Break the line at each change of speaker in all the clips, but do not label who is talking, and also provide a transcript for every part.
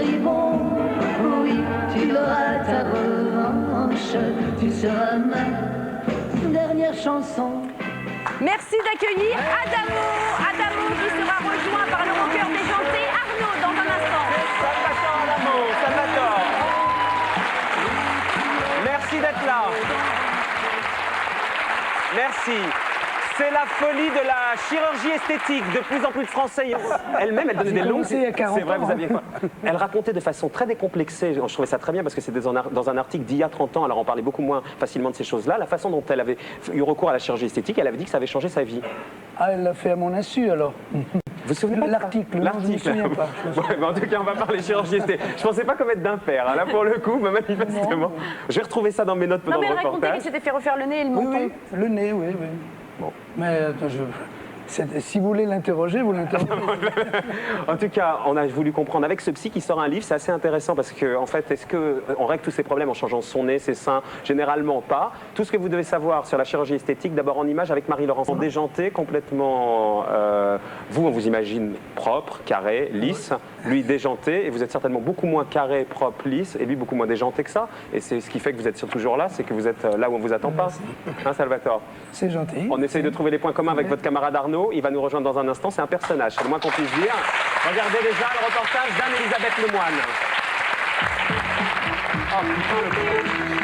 furibond. Oui, tu auras ta revanche, tu seras ma dernière chanson.
Merci d'accueillir Adamo. Adamo qui sera rejoint par le rocker déjanté Arnaud dans un instant.
Salvatore Adamo, Salvatore. Merci d'être là. Merci. C'est la folie de la chirurgie esthétique. De plus en plus de Français. Elle-même, elle donnait des longues. C'est vrai, vous aviez quoi. Elle racontait de façon très décomplexée. Je trouvais ça très bien parce que c'était dans un article d'il y a 30 ans. Alors on parlait beaucoup moins facilement de ces choses-là. La façon dont elle avait eu recours à la chirurgie esthétique, elle avait dit que ça avait changé sa vie.
Ah, elle l'a fait à mon insu alors.
Vous vous souvenez pas de
l'article? Non, je ne me souviens pas.
Ouais, mais en tout cas, on va parler chirurgie esthétique. Je pensais pas commettre d'impair. Hein. Là, pour le coup, mais manifestement. Je vais retrouver ça dans mes notes
Non,
pendant
mais
le
elle racontait
reportage.
qu'elle s'était fait refaire le nez et le menton.
Oui, le nez, oui.
Bon.
Mais attends, si vous voulez l'interroger, vous l'interrogez.
En tout cas, on a voulu comprendre avec ce psy qui sort un livre, c'est assez intéressant parce que, en fait, est-ce qu'on règle tous ces problèmes en changeant son nez, ses seins? Généralement pas. Tout ce que vous devez savoir sur la chirurgie esthétique, d'abord en image avec Marie-Laurence. Déjanté, complètement. Vous, on vous imagine propre, carré, lisse. Lui, déjanté. Et vous êtes certainement beaucoup moins carré, propre, lisse. Et lui, beaucoup moins déjanté que ça. Et c'est ce qui fait que vous êtes toujours là, c'est que vous êtes là où on ne vous attend pas. Hein, Salvatore?
C'est gentil.
On essaye de trouver les points communs avec votre camarade Arnaud. Il va nous rejoindre dans un instant. C'est un personnage, c'est le moins qu'on puisse dire. Regardez déjà le reportage d'Anne-Elisabeth Lemoine.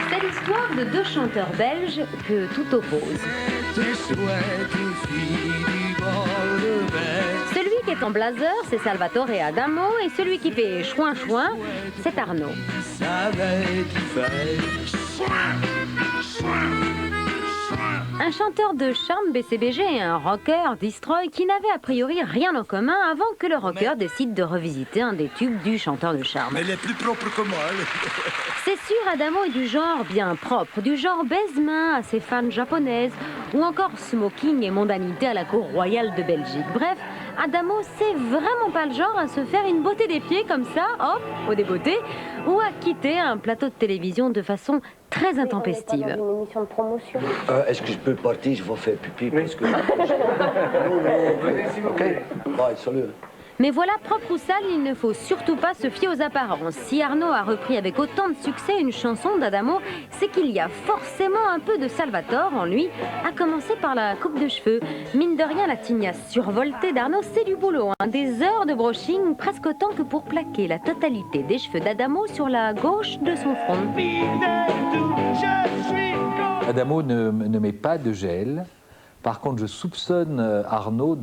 C'est l'histoire de deux chanteurs belges que tout oppose. Celui qui est en blazer, c'est Salvatore Adamo, et celui qui fait chouin-chouin, c'est Arnaud. Un chanteur de charme BCBG et un rocker Destroy qui n'avaient a priori rien en commun avant que le rocker décide de revisiter un des tubes du chanteur de charme.
Mais elle est plus propre que moi.
C'est sûr, Adamo est du genre bien propre, du genre baise-main à ses fans japonaises, ou encore smoking et mondanité à la cour royale de Belgique. Bref, Adamo, c'est vraiment pas le genre à se faire une beauté des pieds comme ça, hop, au débeauté, ou à quitter un plateau de télévision de façon très intempestive.
Une émission de promotion.
Est-ce que je peux partir? Je vais faire pipi parce que... Ok. Bye, salut.
Mais voilà, propre ou sale, il ne faut surtout pas se fier aux apparences. Si Arnaud a repris avec autant de succès une chanson d'Adamo, c'est qu'il y a forcément un peu de Salvatore en lui, à commencer par la coupe de cheveux. Mine de rien, la tignasse survoltée d'Arnaud, c'est du boulot. Des heures de brushing, presque autant que pour plaquer la totalité des cheveux d'Adamo sur la gauche de son front.
Adamo ne met pas de gel. Par contre, je soupçonne Arnaud,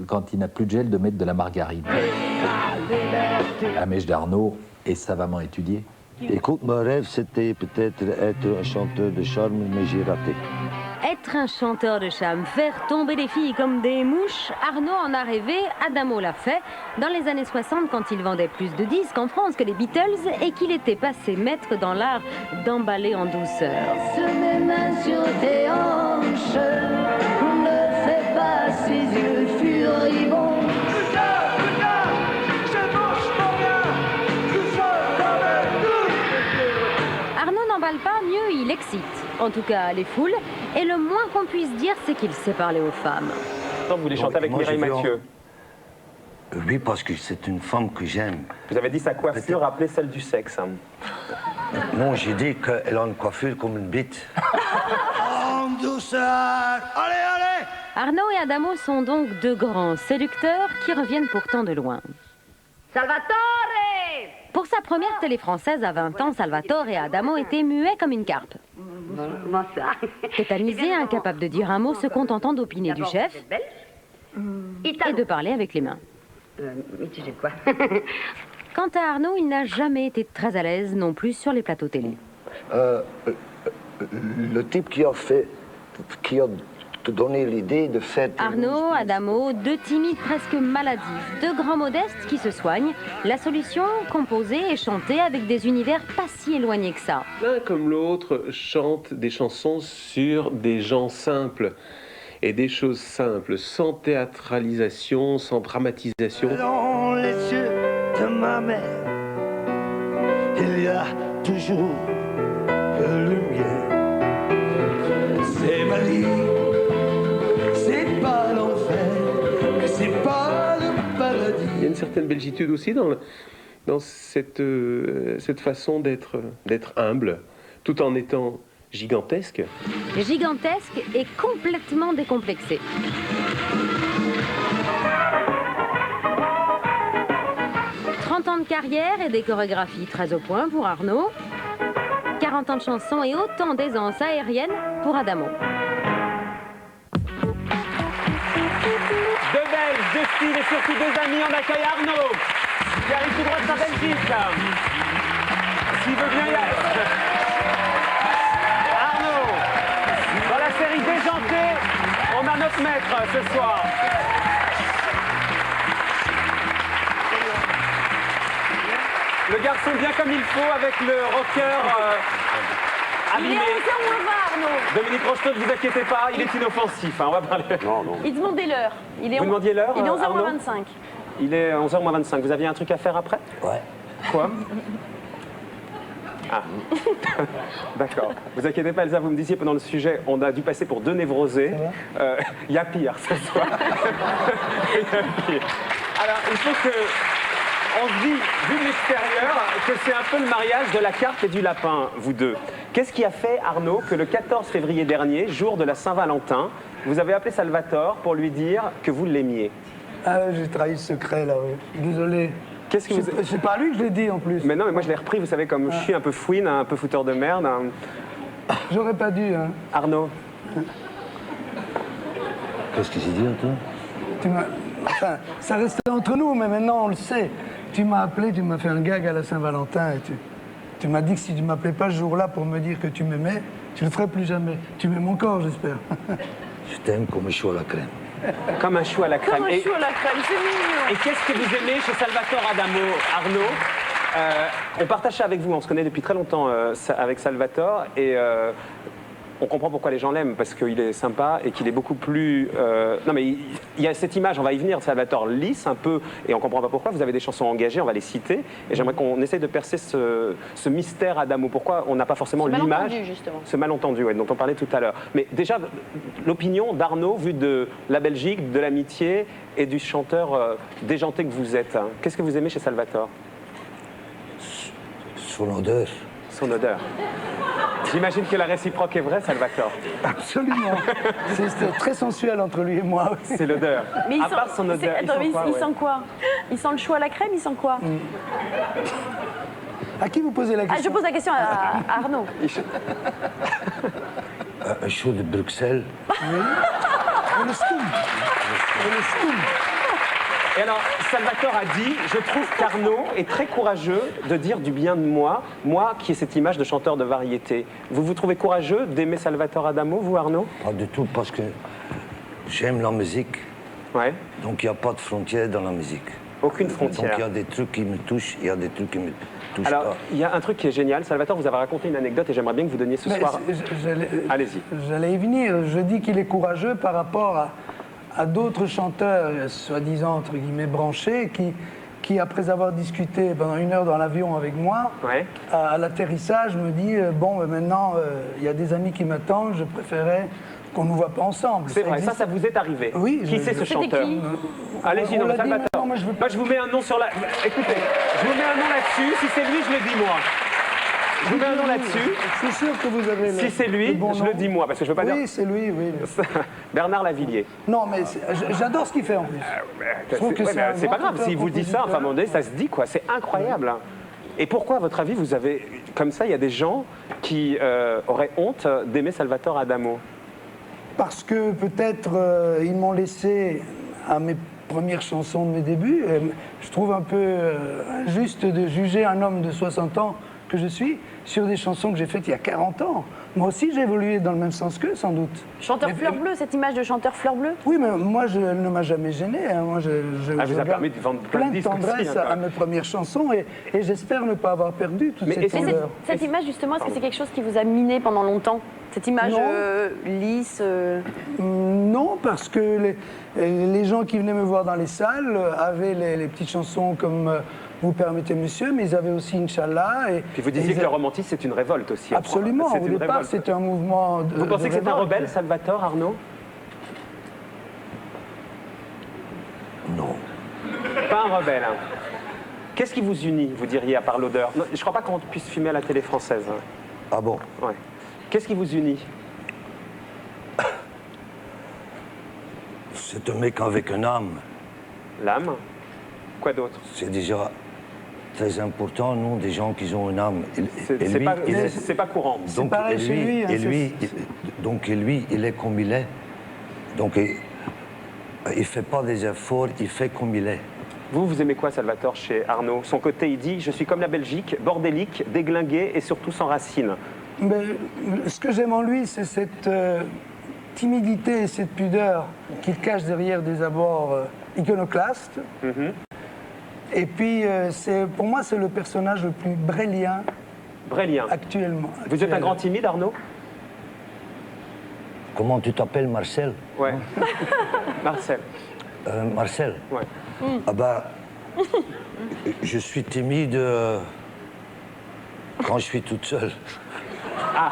quand il n'a plus de gel, de mettre de la margarine. La mèche d'Arnaud est savamment étudiée.
Écoute, mon rêve, c'était peut-être être un chanteur de charme, mais j'ai raté.
Être un chanteur de charme, faire tomber les filles comme des mouches, Arnaud en a rêvé, Adamo l'a fait. Dans les années 60, quand il vendait plus de disques en France que les Beatles et qu'il était passé maître dans l'art d'emballer en douceur.
Se mes mains sur tes hanches, ne fais pas ces yeux furibonds.
Arnaud n'emballe pas, mieux il excite. En tout cas, les foules. Et le moins qu'on puisse dire, c'est qu'il sait parler aux femmes.
Vous voulez chanter avec Mireille Mathieu?
Oui, parce que c'est une femme que j'aime.
Vous avez dit sa coiffure rappelait celle du sexe. Hein.
Non, j'ai dit qu'elle a une coiffure comme une bite. En douceur. Allez, allez!
Arnaud et Adamo sont donc deux grands séducteurs qui reviennent pourtant de loin.
Salvatore!
Pour sa première télé française à 20 ans, Salvatore et Adamo étaient muets comme une carpe.
Bonsoir.
Tétanisés, incapables de dire un mot, se contentant d'opiner du chef et de parler avec les mains.
Mitigé de quoi?
Quant à Arnaud, il n'a jamais été très à l'aise non plus sur les plateaux télé.
Le type qui a donné l'idée de faire...
Arnaud, Adamo, deux timides presque maladifs, deux grands modestes qui se soignent. La solution, composer et chanter avec des univers pas si éloignés que ça.
L'un comme l'autre chante des chansons sur des gens simples. Et des choses simples, sans théâtralisation, sans dramatisation.
Dans les yeux de ma mère, il y a toujours de lumière. C'est ma vie, c'est pas l'enfer, mais c'est pas le paradis.
Il y a une certaine belgitude aussi dans cette façon d'être humble, tout en étant gigantesque.
Gigantesque et complètement décomplexé. « 30 ans de carrière et des chorégraphies très au point pour Arnaud. 40 ans de chansons et autant d'aisance aérienne pour Adamo.
Deux Belges, deux styles et surtout deux amis, on accueille Arnaud, qui arrive tout droit de sa Belgique. S'il veut bien y aller. Arnaud, dans la série Déjanté, on a 9 mètres ce soir. Le garçon bien comme il faut, avec le rocker
Il est
abîmé.
11h20, Arnaud.
Dominique Rocheteau, ne vous inquiétez pas, il est inoffensif, hein, on va parler. Non, non.
Il demandait l'heure.
Vous demandiez l'heure,
Il est
Arnaud
11h25.
Il est 11h25. Vous aviez un truc à faire après?
Ouais.
Quoi? Ah. D'accord. Vous inquiétez pas, Elsa, vous me disiez pendant le sujet, on a dû passer pour deux névrosés. Il y a pire ce soir. Il y a pire. Alors, il faut que... On se dit, vu de l'extérieur, que c'est un peu le mariage de la carpe et du lapin, vous deux. Qu'est-ce qui a fait, Arnaud, que le 14 février dernier, jour de la Saint-Valentin, vous avez appelé Salvatore pour lui dire que vous l'aimiez?
Ah, j'ai trahi ce secret là, oui. Désolé.
Qu'est-ce que vous...
C'est pas à lui que je l'ai dit en plus.
Mais non, mais moi je l'ai repris, vous savez, comme je suis un peu fouine, un peu fouteur de merde.
J'aurais pas dû, hein.
Arnaud,
Qu'est-ce qu'il s'est dit, Antoine?
Enfin, ça restait entre nous, mais maintenant on le sait. Tu m'as appelé, tu m'as fait un gag à la Saint-Valentin et tu m'as dit que si tu m'appelais pas ce jour-là pour me dire que tu m'aimais, tu le ferais plus jamais. Tu m'aimes encore, j'espère.
Je t'aime comme un chou à la crème.
comme un chou à la crème.
Comme un chou à la crème, c'est mignon.
Et qu'est-ce que vous aimez chez Salvatore Adamo, Arnaud? On partage ça avec vous, on se connaît depuis très longtemps avec Salvatore et on comprend pourquoi les gens l'aiment, parce qu'il est sympa et qu'il est beaucoup plus... Non mais il y a cette image, on va y venir, de Salvatore lisse un peu, et on comprend pas pourquoi. Vous avez des chansons engagées, on va les citer, et j'aimerais qu'on essaye de percer ce mystère Adamo. Pourquoi on n'a pas forcément l'image...
malentendu, justement.
Ce malentendu, ouais, dont on parlait tout à l'heure. Mais déjà, l'opinion d'Arnaud, vue de la Belgique, de l'amitié et du chanteur déjanté que vous êtes. Hein. Qu'est-ce que vous aimez chez Salvatore?
Son odeur.
Son odeur. J'imagine que la réciproque est vraie, Salvatore.
Absolument. C'est très sensuel entre lui et moi. Oui.
C'est l'odeur.
Mais
À part son odeur,
attends,
il sent quoi,
il
ouais.
sent quoi? Il sent le chou à la crème, il sent quoi?
À qui vous posez la
Ah,
question?
je pose la question à Arnaud.
Un chou de Bruxelles.
Et le scoum. Et le scoum.
Et alors, Salvatore a dit, je trouve qu'Arnaud est très courageux de dire du bien de moi qui ai cette image de chanteur de variété. Vous vous trouvez courageux d'aimer Salvatore Adamo, vous Arnaud?
Pas du tout, parce que j'aime la musique.
Ouais.
Donc il n'y a pas de frontière dans la musique.
Aucune
Donc
frontière.
il y a des trucs qui me touchent, il y a des trucs qui me touchent
Alors,
pas.
il y a un truc qui est génial. Salvatore, vous avez raconté une anecdote et j'aimerais bien que vous donniez ce
Mais
soir... Allez-y.
J'allais y venir. Je dis qu'il est courageux par rapport à d'autres chanteurs, soi-disant, entre guillemets, branchés, qui, après avoir discuté pendant 1 heure dans l'avion avec moi,
Ouais.
à l'atterrissage, me dit bon, maintenant, il y a des amis qui m'attendent, je préférais qu'on ne nous voit pas ensemble.
C'est vrai,
existe.
ça vous est arrivé.
Oui,
Qui c'est ce chanteur?
qui
Allez-y,
On
non,
l'a dit,
Salvatore.
mais non, moi, je veux pas-
Moi, je vous mets un nom sur la... Écoutez, je vous mets un nom là-dessus. Si c'est lui, je le dis moi. Je vous mets un nom là-dessus.
Je suis sûr que vous avez
Si c'est lui,
bon
je
nom.
le dis moi, parce que je veux pas
Oui,
dire...
c'est lui, oui.
Bernard Lavillier.
Non, mais j'adore ce qu'il fait en plus. trouve que c'est un
C'est pas
grand
grave, s'il vous dit ça, enfin, à un moment donné, ça se dit, quoi. C'est incroyable. Hein. Et pourquoi, à votre avis, vous avez... Comme ça, il y a des gens qui auraient honte d'aimer Salvatore Adamo?
Parce que peut-être ils m'ont laissé à mes premières chansons de mes débuts. Je trouve un peu injuste de juger un homme de 60 ans que je suis sur des chansons que j'ai faites il y a 40 ans. Moi aussi, j'ai évolué dans le même sens qu'eux, sans doute.
Chanteur
Mais-
fleur bleue, cette image de chanteur fleur bleue?
Oui, mais moi, elle ne m'a jamais gêné. Hein. Moi, je
Ah, vous a
garde
permis de vendre plein de disques
tendresse
aussi, hein, quand
à
même.
mes premières chansons et j'espère ne pas avoir perdu toute
Mais
cette
est-ce que-
tendeur.
Cette image, justement, est-ce que c'est quelque chose qui vous a miné pendant longtemps? Cette image
Non.
lisse
Non, parce que les gens qui venaient me voir dans les salles avaient les petites chansons comme Vous permettez, monsieur, mais ils avaient aussi Inch'Allah. Et,
Puis vous disiez que le romantisme, c'est une révolte aussi.
Absolument.
C'est
Au
une
départ,
révolte.
c'était un mouvement de.
Vous pensez
de
que c'est un
révolte.
rebelle, Salvatore, Arnaud?
Non.
Pas un rebelle. Hein. Qu'est-ce qui vous unit, vous diriez, à part l'odeur? Non, je ne crois pas qu'on puisse fumer à la télé française.
Ah bon?
Ouais. Qu'est-ce qui vous unit?
C'est un mec avec une âme.
L'âme? Quoi d'autre?
C'est déjà très important, nous, des gens qui ont une âme.
C'est pas courant.
C'est pareil chez lui.
Et lui, il est comme il est. Donc, il ne fait pas des efforts, il fait comme il est.
Vous aimez quoi, Salvatore, chez Arnaud? Son côté, il dit « Je suis comme la Belgique, bordélique, déglingué et surtout sans racines. »
Mais ce que j'aime en lui, c'est cette timidité et cette pudeur qu'il cache derrière des abords iconoclastes. Et puis, pour moi, c'est le personnage le plus brélien actuellement.
Vous êtes un grand timide, Arnaud?
Comment tu t'appelles, Marcel?
Ouais. Marcel.
Marcel?
Ouais.
Ah bah, je suis timide quand je suis toute seule.
Ah,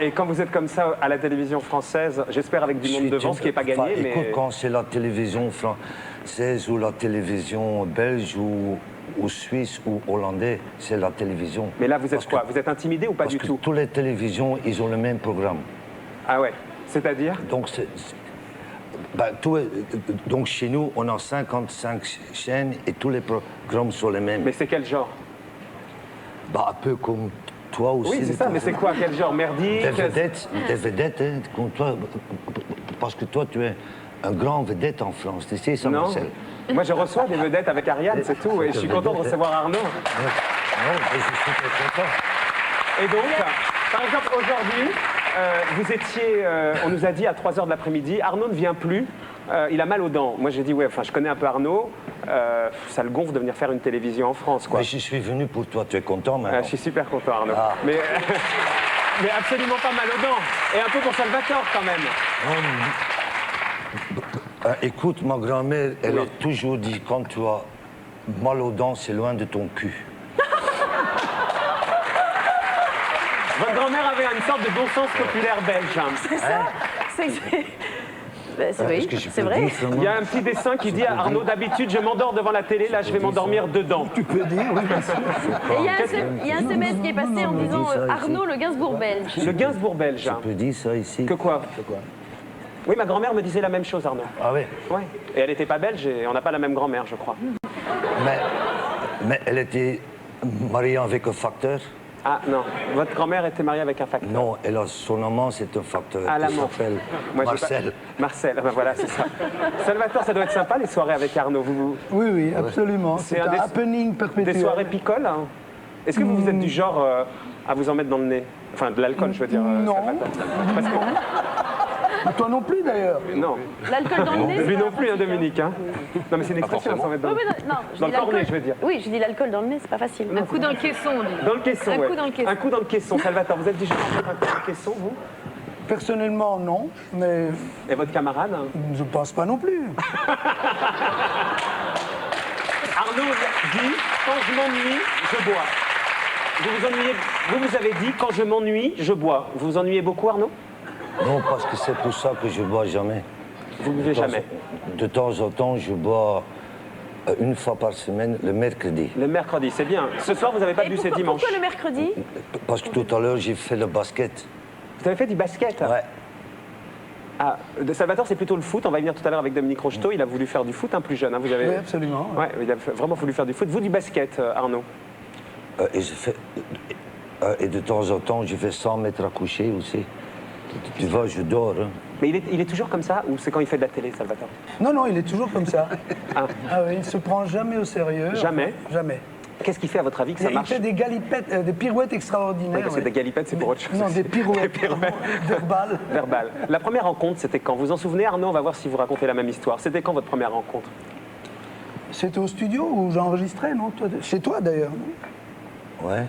et quand vous êtes comme ça à la télévision française, j'espère avec du monde devant, ce qui n'est pas gagné, mais...
Écoute, quand c'est la télévision française ou la télévision belge ou suisse ou hollandais, c'est la télévision.
Mais là, vous êtes quoi? Vous êtes intimidé ou pas du tout?
Parce que toutes les télévisions, ils ont le même programme.
Ah ouais, c'est-à-dire?
Donc chez nous, on a 55 chaînes et tous les programmes sont les mêmes.
Mais c'est quel genre?
Bah, un peu comme toi aussi.
Oui, c'est ça, mais c'est quoi? Quel genre? Merdique?
Des vedettes, hein, comme toi, parce que toi, tu es un grand vedette en France. Tu sais ça,
Non.
Marcel?
Moi, je reçois des vedettes avec Ariane, c'est tout, et je suis content de recevoir Arnaud.
Non, je suis très content.
Et donc, par exemple, aujourd'hui, vous étiez, on nous a dit à 3h de l'après-midi, Arnaud ne vient plus, il a mal aux dents. Moi, j'ai dit, ouais, enfin, je connais un peu Arnaud, ça le gonfle de venir faire une télévision en France, quoi.
Mais je suis venu pour toi, tu es content maintenant?
Je suis super content, Arnaud.
Ah.
Mais absolument pas mal aux dents. Et un peu pour Salvatore, quand même.
Écoute, ma grand-mère, elle a toujours dit, quand tu as mal aux dents, c'est loin de ton cul.
Votre grand-mère avait une sorte de bon sens populaire belge. Hein.
C'est ça. Oui, c'est vrai.
Il y a un petit dessin qui dit à Arnaud, d'habitude, je m'endors devant la télé, là, je vais m'endormir dedans.
Tu peux dire, oui, bien sûr.
Et il y a un SMS qui est passé en disant Arnaud, le Gainsbourg belge.
Le Gainsbourg belge.
Tu peux dire ça ici?
Que quoi? Oui, ma grand-mère me disait la même chose, Arnaud.
Ah oui?
Ouais. Et elle n'était pas belge et on n'a pas la même grand-mère, je crois.
Mais elle était mariée avec un facteur?
Ah non, votre grand-mère était mariée avec un facteur.
Non, son amant, c'est un facteur.
Ah,
Il
l'amant.
s'appelle
Moi,
Marcel.
Marcel, ben voilà, c'est ça. Salvatore, ça doit être sympa, les soirées avec Arnaud.
Oui, oui, absolument. C'est un happening perpétuel.
Des soirées picoles, hein. Est-ce que vous êtes du genre à vous en mettre dans le nez? Enfin, de l'alcool, je veux dire.
Non.
Parce que...
Toi non plus, d'ailleurs.
Non.
L'alcool dans le nez,
Lui non plus, hein, Dominique. Hein. Non, mais c'est une expression, s'en mettre dans le nez.
Non,
dans le cornet, je veux dire.
Oui, je dis l'alcool dans le nez, c'est pas facile.
Un coup dans le caisson, on dit.
Dans le caisson,
Un
ouais.
coup dans le caisson.
Un coup dans le caisson. Salvatore, vous êtes du genre à mettre un coup dans le caisson, vous?
Personnellement, non, mais
Et votre camarade? Hein?
je pense pas non plus.
Arnaud dit, quand je m'ennuie, je bois. Vous avez dit, quand je m'ennuie, je bois. Vous vous ennuyez beaucoup, Arnaud?
Non, parce que c'est pour ça que je bois jamais.
Vous buvez jamais?
De temps en temps, je bois une fois par semaine, le mercredi.
Le mercredi, c'est bien. Ce soir, vous n'avez pas bu, c'est dimanche.
Pourquoi le mercredi?
Parce que tout à l'heure, j'ai fait le basket.
Vous avez fait du basket?
Ouais.
Ah, de Salvatore, c'est plutôt le foot. On va y venir tout à l'heure avec Dominique Rocheteau. Il a voulu faire du foot, plus jeune. Hein, vous avez...
Oui, absolument.
Ouais, il a vraiment voulu faire du foot. Vous, du basket, Arnaud?
Et de temps en temps, je fais 100 mètres à coucher aussi. Tu vois, je dors. Hein.
Mais il est toujours comme ça ou c'est quand il fait de la télé, Salvatore?
Non, il est toujours comme ça.
Ah.
Oui, il ne se prend jamais au sérieux.
Jamais?
Jamais.
Qu'est-ce qu'il fait à votre avis que ça marche?
Il fait des galipettes, des pirouettes extraordinaires.
Oui, parce que des galipettes, c'est pour autre chose.
Non, des pirouettes. Verbales.
Verbales. La première rencontre, c'était quand? Vous en souvenez, Arnaud? On va voir si vous racontez la même histoire. C'était quand votre première rencontre?
C'était au studio où j'enregistrais, non? Chez toi, d'ailleurs.
Ouais.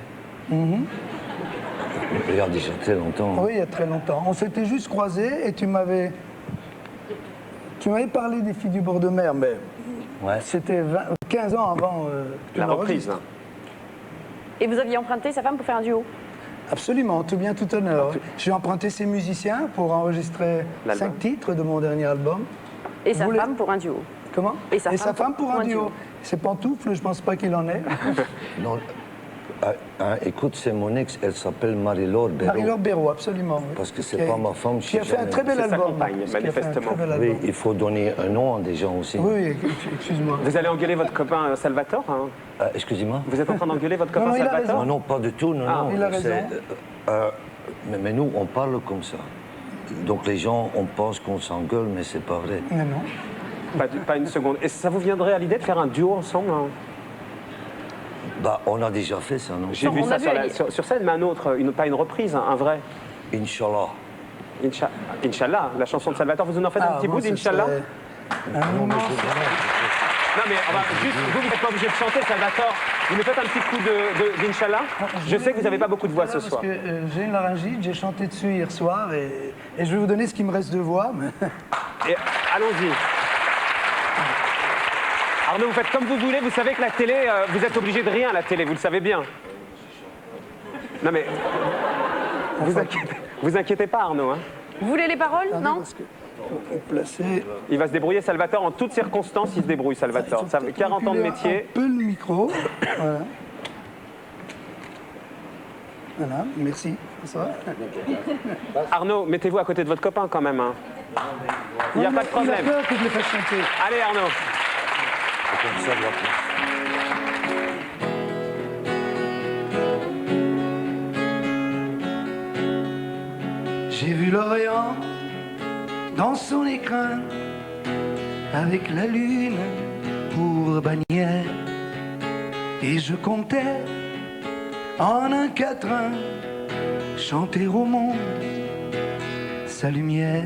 Regarde, déjà très longtemps.
Oui, il y a très longtemps. On s'était juste croisés et tu m'avais parlé des filles du bord de mer, mais
Ouais.
c'était 15 ans avant que
La
l'on
reprise.
enregistre.
Et vous aviez emprunté sa femme pour faire un duo?
Absolument, tout bien, tout honneur. J'ai emprunté ses musiciens pour enregistrer
L'album.
5 titres de mon dernier album.
Et sa
Vous les-
femme pour un duo?
Comment?
Et sa femme
pour un duo. Ses pantoufles, je pense pas qu'il en ait.
Non, écoute, c'est mon ex, elle s'appelle Marie-Laure Béraud.
Marie-Laure Béraud, absolument. Oui.
Parce que c'est pas ma femme.
Qui a fait un très bel
C'est sa
album.
compagne,
Qui a fait un
manifestement.
très bel
Oui,
album.
il faut donner un nom à des gens aussi.
Oui, excuse-moi.
Vous allez engueuler votre copain Salvatore hein?
Excusez-moi.
Vous êtes en train d'engueuler votre copain
Non, il a
Salvatore?
Non, non, pas du tout, non, non.
il a raison.
Mais nous, on parle comme ça. Donc les gens, on pense qu'on s'engueule, mais c'est pas vrai.
Mais non.
Pas une seconde. Et ça vous viendrait à l'idée de faire un duo ensemble hein?
Bah, on a déjà fait ça, non?
J'ai vu
on
ça
a vu,
sur scène, mais un autre, pas une reprise, un vrai.
Inch'Allah.
Inch'Allah, la chanson de Salvatore, vous en faites un petit bout d'Inch'Allah?
Non, mais c'est vraiment...
Non mais on va juste, vous n'êtes pas obligé de chanter Salvatore, vous nous faites un petit coup d'Inch'Allah. Je sais que vous n'avez pas beaucoup de voix ce soir.
Parce que j'ai une laryngite, j'ai chanté dessus hier soir et je vais vous donner ce qui me reste de voix. Mais...
Et allons-y. Arnaud, vous faites comme vous voulez, vous savez que la télé, vous êtes obligé de rien à la télé, vous le savez bien. Non mais, vous inquiétez pas Arnaud. Hein.
Vous voulez les paroles? Non?
Parce que faut placer...
Il va se débrouiller Salvatore, en toutes circonstances il se débrouille Salvatore. Ça fait 40 ans de métier.
Un peu le micro, voilà. Voilà, merci François.
Arnaud, mettez-vous à côté de votre copain quand même. Hein. Il n'y a pas de problème.
Il a peur que je le fasse chanter.
Allez Arnaud.
C'est comme ça, voilà.
J'ai vu l'Orient dans son écrin avec la lune pour bannière et je comptais en un quatrain chanter au monde sa lumière.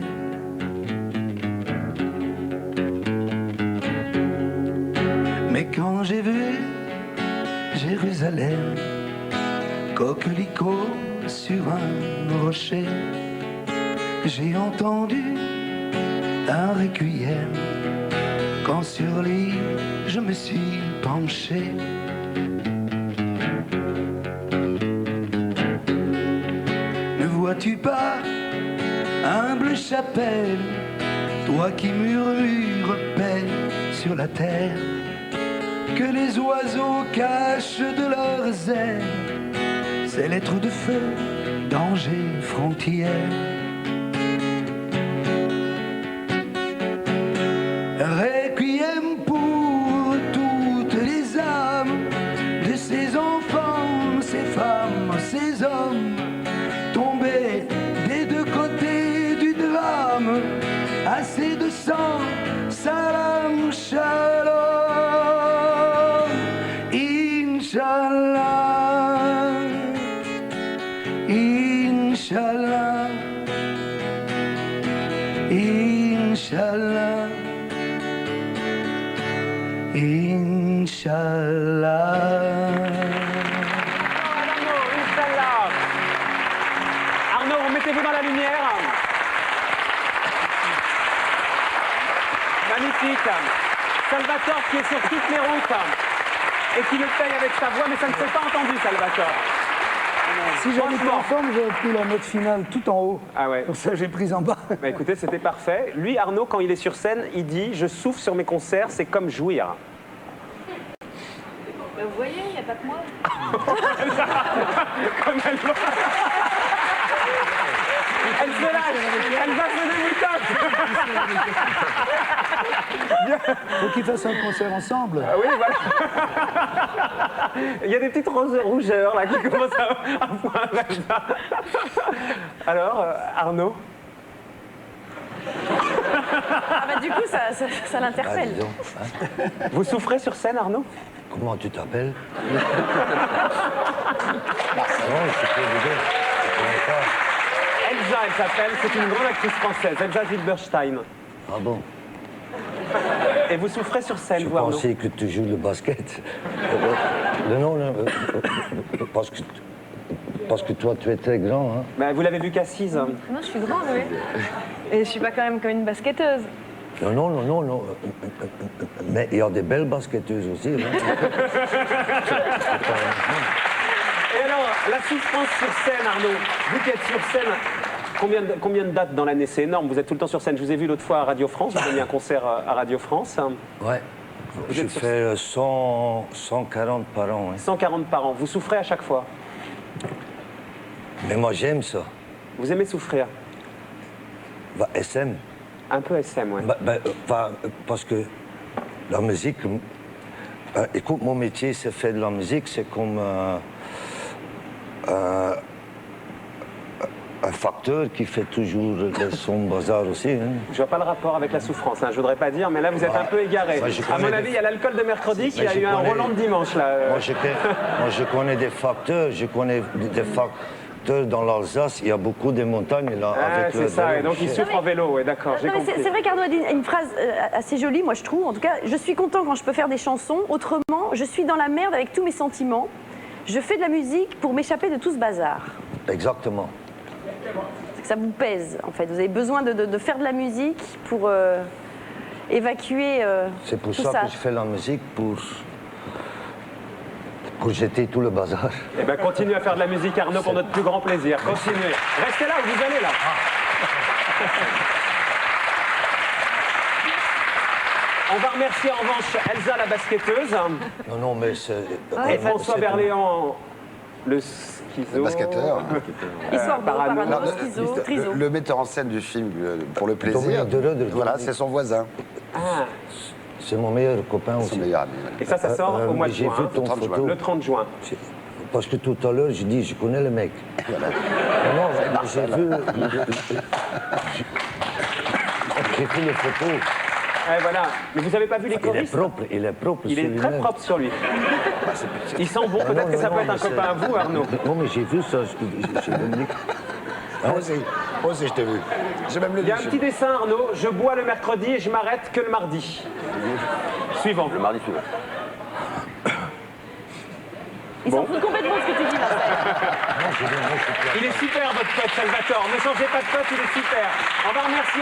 Mais quand j'ai vu Jérusalem, coquelicot sur un rocher, j'ai entendu un requiem. Quand sur lui je me suis penché, ne vois-tu pas, humble chapelle, toi qui murmures paix sur la terre, que les oiseaux cachent de leurs ailes ces lettres de feu, danger, frontière. Requiem pour toutes les âmes de ces enfants, ces femmes, ces hommes tombés des deux côtés du drame. Assez de sang, salam, shalom, Inch'Allah, Inch'Allah, Inch'Allah,
Inch'Allah. Arnaud, mettez-vous dans la lumière. Magnifique. Salvatore qui est sur toutes les routes et qui le paye avec sa voix, mais ça ne s'est pas entendu, Salvatore.
Si j'avais été en forme, j'aurais pris la note finale tout en haut.
Ah ouais.
Pour ça, j'ai pris en bas.
Bah écoutez, c'était parfait. Lui, Arnaud, quand il est sur scène, il dit « Je souffle sur mes concerts, c'est comme jouir ».
Vous voyez, il n'y a pas que moi.
Comme elle va. Elle se lâche. Elle va se démoutonner.
Faut qu'ils fassent un concert ensemble.
Ah oui, voilà. Il y a des petites rougeurs là qui commencent à poindre là. Alors, Arnaud?
Ah bah du coup, ça
Ah,
l'interpelle.
dis donc, hein.
Vous souffrez sur scène, Arnaud?
Comment tu t'appelles? Non, je peux vous dire, je connais pas.
Elsa, elle s'appelle. C'est une grande actrice française, Elsa Zilberstein.
Ah bon?
Et vous souffrez sur scène,
Je
vous, Arnaud?
pensais que tu joues le basket. Non, parce que toi, tu es très grand. Hein.
Ben, vous l'avez vu qu'assise.
Non, je suis grande, oui. Et je suis pas quand même comme une basketteuse.
Non. Mais il y a des belles basketteuses aussi. Hein.
Et alors, la souffrance sur scène, Arnaud, vous qui êtes sur scène, combien de dates dans l'année? C'est énorme, vous êtes tout le temps sur scène. Je vous ai vu l'autre fois à Radio France, vous avez mis un concert à Radio France.
Ouais.
Vous
Je
êtes sur-
fais 140 par an. Hein.
140 par an. Vous souffrez à chaque fois?
Mais moi, j'aime ça.
Vous aimez souffrir?
Bah, SM.
Un peu SM, ouais.
Parce que la musique... écoute, mon métier, c'est faire de la musique. C'est comme un facteur qui fait toujours son bazar aussi. Hein.
Je vois pas le rapport avec la souffrance, hein. Je voudrais pas dire, mais là vous êtes un peu égaré.
Moi, je
À mon
connais
avis, il y a l'alcool de mercredi qui
Mais
a
je
eu un
connais-
Roland de dimanche là.
Moi, je connais des facteurs. Je connais des facteurs dans l'Alsace. Il y a beaucoup de montagnes là.
Ah,
avec
c'est
le
ça,
vélo.
et donc il souffre en vélo, ouais, d'accord, j'ai
Non, mais
compris.
c'est vrai qu'Arnaud a dit une phrase assez jolie, moi je trouve. En tout cas, je suis content quand je peux faire des chansons. Autrement, je suis dans la merde avec tous mes sentiments. Je fais de la musique pour m'échapper de tout ce bazar.
Exactement.
C'est que ça vous pèse, en fait. Vous avez besoin de faire de la musique pour évacuer
C'est pour
tout
ça que je fais la musique, pour jeter tout le bazar.
Eh bien, continuez à faire de la musique, Arnaud, pour notre plus grand plaisir. Continuez. Restez là où vous allez, là. On va remercier en revanche Elsa, la basketteuse,
Non, mais c'est...
et François Berléand, le schizo.
Le basketteur.
Histoire d'eau,
parano.
parano, schizo, triso.
Le metteur en scène du film, pour le plaisir,
Dominique Derode.
voilà, c'est son voisin,
Ah,
C'est mon meilleur copain
son
aussi.
meilleur ami.
et ça sort au mois de
J'ai
juin,
vu
hein,
ton
30 juin.
photo.
le 30 juin.
Parce que tout à l'heure, je dis, je connais le mec. Non, j'ai vu... J'ai vu les photos.
Ouais, voilà. Mais vous n'avez pas vu les
Il est
choristes?
propre, il est propre.
Il
sur
est très
lui-même.
propre sur lui. Il sent bon,
Ah
peut-être
non,
que ça
non,
peut être un
mais c'est-
copain à vous, Arnaud.
Non, mais j'ai vu ça. J'ai Dominique.
Moi aussi, je t'ai vu. J'ai même le
Il y a un petit dessin, Arnaud. Je bois le mercredi et je m'arrête que le mardi. Suivant.
Le mardi suivant.
Ils s'en foutent complètement de ce que tu dis, Marcel.
Il est super, votre pote Salvatore. Ne changez pas de pote, il est super. On va remercier